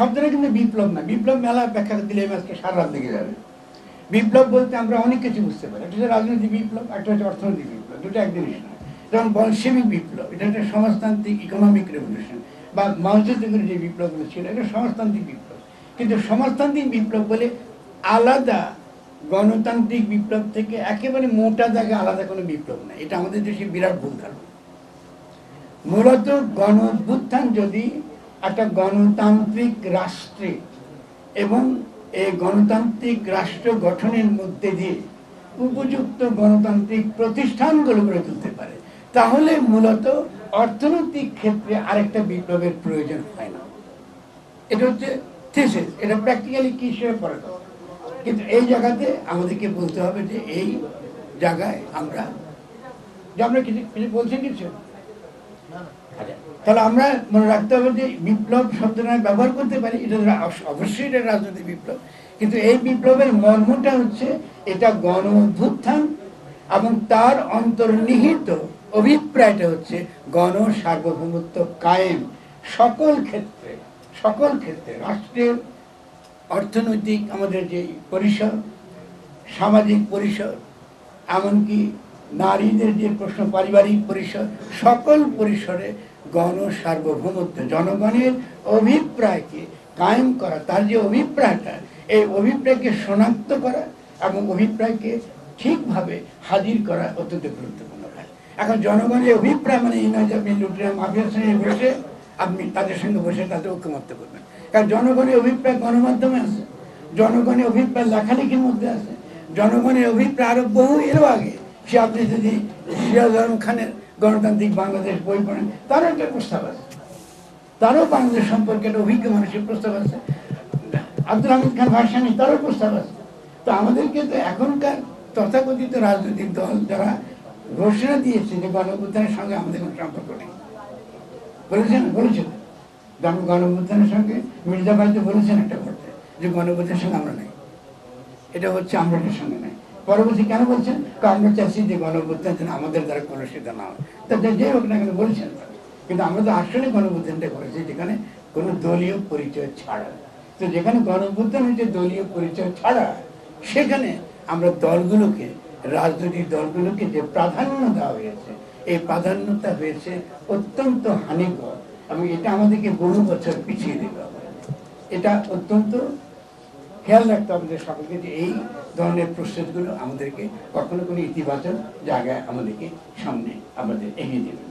শব্দটা কিন্তু বিপ্লব না। বিপ্লব মেলা ব্যাখ্যা দিলে আজকে সারা রাত লেগে যাবে। বিপ্লব বলতে আমরা অনেক কিছু বুঝতে পারি। একটা হচ্ছে রাজনৈতিক বিপ্লব, একটা হচ্ছে অর্থনৈতিক বিপ্লব, দুটো এক জিনিস না। যেমন বলশেভিক বিপ্লব, এটা একটা সমাজতান্ত্রিক ইকোনমিক রেভলিউশন, বা মাওজেদুংয়ের যে বিপ্লবগুলো ছিল এটা সমাজতান্ত্রিক বিপ্লব। কিন্তু সমাজতান্ত্রিক বিপ্লব বলে আলাদা গণতান্ত্রিক বিপ্লব থেকে একেবারে মোটা দাগে আলাদা কোনো বিপ্লব না। এটা আমাদের দেশে বিরাট ভুল ধারণা। মূলত গণ অভ্যুত্থান যদি একটা গণতান্ত্রিক রাষ্ট্রে এবং এই গণতান্ত্রিক রাষ্ট্র গঠনের মধ্যে দিয়ে উপযুক্ত গণতান্ত্রিক প্রতিষ্ঠানগুলো গড়ে তুলতে পারে, তাহলে মূলত অর্থনৈতিক ক্ষেত্রে আরেকটা বিপ্লবের প্রয়োজন হয় না। এটা হচ্ছে থিসিস, এটা প্র্যাকটিক্যালি কি হিসেবে পড়া। কিন্তু এই জায়গাতে আমাদেরকে বলতে হবে যে এই জায়গায় আমরা কিছু কিছু বলছি কিছু, তাহলে আমরা মনে রাখতে হবে যে বিপ্লব শব্দটা ব্যবহার করতে পারি, এটা অবশ্যই এটা রাজনৈতিক বিপ্লব, কিন্তু এই বিপ্লবের মর্মটা হচ্ছে এটা গণ অভ্যুত্থান এবং তার অন্তর্নিহিত অভিপ্রায়টা হচ্ছে গণ সার্বভৌমত্ব কায়েম সকল ক্ষেত্রে রাষ্ট্রের অর্থনৈতিক আমাদের যে পরিসর, সামাজিক পরিসর, এমনকি নারীদের যে প্রশ্ন, পারিবারিক পরিসর, সকল পরিসরে গণ সার্বভৌমত্ব, জনগণের অভিপ্রায়কে কায়েম করা, তার যে অভিপ্রায়টা, এই অভিপ্রায়কে শনাক্ত করা এবং অভিপ্রায়কে ঠিকভাবে হাজির করা অত্যন্ত গুরুত্বপূর্ণ কাজ। এখন জনগণের অভিপ্রায় মানে এই নয় যে আপনি লুটেরা মাফিয়ার সঙ্গে বসে আপনি তাদের সঙ্গে বসে তাদের ঐক্যমত্য করবেন। কারণ জনগণের অভিপ্রায় গণমাধ্যমে আছে, জনগণের অভিপ্রায় লেখালেখির মধ্যে আছে, জনগণের অভিপ্রায় আরো বহু এরও আগে। সে আপনি যদি সিরাজ আলম খানের গণতান্ত্রিক বাংলাদেশ বই পড়েন, তারও একটা প্রস্তাব আছে, তারও বাংলাদেশ সম্পর্কে একটা অভিজ্ঞ মানুষের প্রস্তাব আছে। আব্দুল হামিদ খান ভাসানী, তারও প্রস্তাব আছে। তো আমাদেরকে তো এখনকার তথাকথিত রাজনৈতিক দল যারা ঘোষণা দিয়েছে যে গণঅভ্যুত্থানের সঙ্গে আমাদের কোনো সম্পর্ক নেই, বলেছেন গণঅভ্যুত্থানের সঙ্গে মির্জা ভাই তো বলেছেন একটা ঘটে যে গণঅভ্যুত্থানের সঙ্গে আমরা নেই, এটা হচ্ছে আমরা সঙ্গে নেই। পরবর্তী কেন বলছেন? কারণ আমরা চাচ্ছি যে গণঅভ্যুত্থান যেন আমাদের দ্বারা কলুষিত না হয়। তা যে হোক না কেন বলছেন, কিন্তু আমরা তো আসলে গণঅভ্যুত্থানটা করেছি যেখানে কোনো দলীয় পরিচয় ছাড়া। তো যেখানে গণঅভ্যুত্থান হচ্ছে দলীয় পরিচয় ছাড়া, সেখানে আমরা দলগুলোকে, রাজনৈতিক দলগুলোকে যে প্রাধান্য দেওয়া হয়েছে, এই প্রাধান্যতা হয়েছে অত্যন্ত হানিকর এবং এটা আমাদেরকে বহু বছর পিছিয়ে দেবে। এটা অত্যন্ত খেয়াল রাখতে হবে যে সকলকে, যে এই ধরনের প্রস্তুতগুলো আমাদেরকে কখনো কোনো ইতিবাচক জায়গায় আমাদেরকে সামনে আমাদের এগিয়ে দেবেন।